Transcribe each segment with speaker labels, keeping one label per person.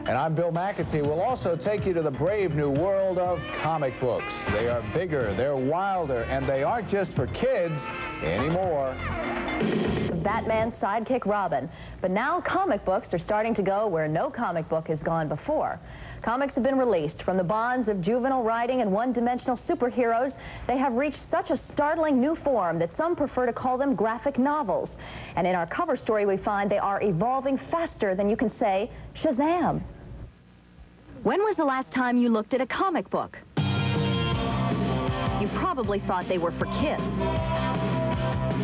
Speaker 1: And I'm Bill McAtee. We'll also take you to the brave new world of comic books. They are bigger, they're wilder, and they aren't just for kids anymore.
Speaker 2: Batman's sidekick Robin. But now comic books are starting to go where no comic book has gone before. Comics have been released from the bonds of juvenile writing and one-dimensional superheroes. They have reached such a startling new form that some prefer to call them graphic novels. And in our cover story, we find they are evolving faster than you can say Shazam. When was the last time you looked at a comic book? You probably thought they were for kids.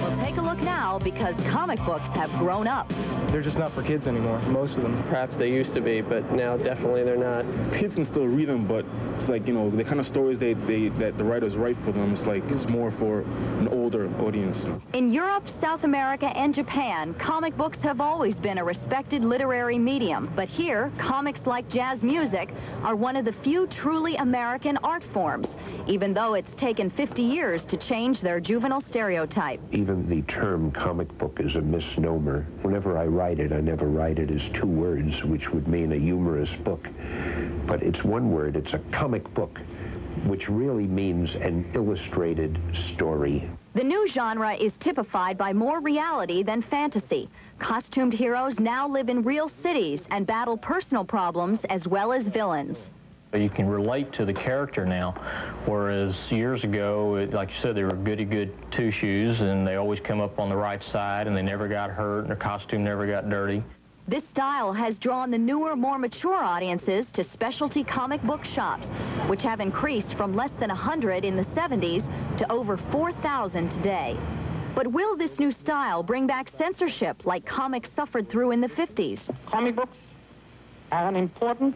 Speaker 2: Well, take a look now, because comic books have grown up.
Speaker 3: They're just not for kids anymore, most of them.
Speaker 4: Perhaps they used to be, but now definitely they're not.
Speaker 5: Kids can still read them, but it's like, you know, the kind of stories that the writers write for them, it's more for an older audience.
Speaker 2: In Europe, South America, and Japan, comic books have always been a respected literary medium. But here, comics like jazz music are one of the few truly American art forms, even though it's taken 50 years to change their juvenile stereotype.
Speaker 6: Even the term comic book is a misnomer. Whenever I write it, I never write it as two words, which would mean a humorous book. But it's one word, it's a comic book, which really means an illustrated story.
Speaker 2: The new genre is typified by more reality than fantasy. Costumed heroes now live in real cities and battle personal problems as well as villains.
Speaker 7: You can relate to the character now, whereas years ago, like you said, they were goody-good two-shoes, and they always come up on the right side, and they never got hurt, and their costume never got dirty.
Speaker 2: This style has drawn the newer, more mature audiences to specialty comic book shops, which have increased from less than 100 in the 70s to over 4,000 today. But will this new style bring back censorship like comics suffered through in the 50s?
Speaker 8: Comic books are an important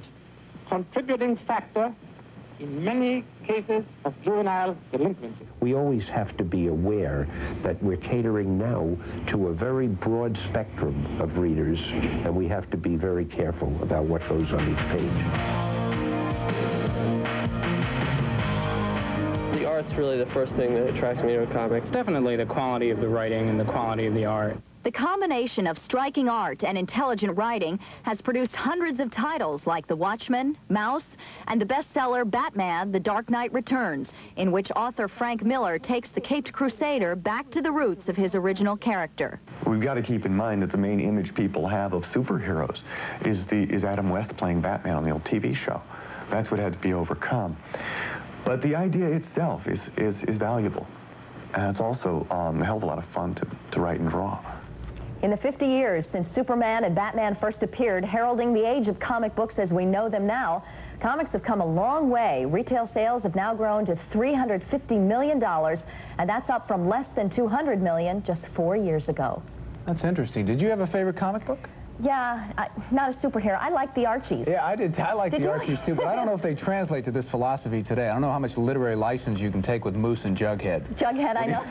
Speaker 8: contributing factor in many cases of juvenile delinquency.
Speaker 6: We always have to be aware that we're catering now to a very broad spectrum of readers, and we have to be very careful about what goes on each page.
Speaker 4: The art's really the first thing that attracts me to a comic.
Speaker 3: It's definitely the quality of the writing and the quality of the art.
Speaker 2: The combination of striking art and intelligent writing has produced hundreds of titles like The Watchmen, Mouse, and the bestseller Batman: The Dark Knight Returns, in which author Frank Miller takes the Caped Crusader back to the roots of his original character.
Speaker 9: We've got to keep in mind that the main image people have of superheroes is Adam West playing Batman on the old TV show. That's what had to be overcome. But the idea itself is valuable. And it's also a hell of a lot of fun to write and draw.
Speaker 2: In the 50 years since Superman and Batman first appeared, heralding the age of comic books as we know them now, comics have come a long way. Retail sales have now grown to $350 million, and that's up from less than $200 million just 4 years ago.
Speaker 1: That's interesting. Did you have a favorite comic book?
Speaker 2: Yeah, not a superhero. I like the Archies.
Speaker 1: Yeah, I did. I like the Archies too, but I don't know if they translate to this philosophy today. I don't know how much literary license you can take with Moose and Jughead.
Speaker 2: Jughead, I know.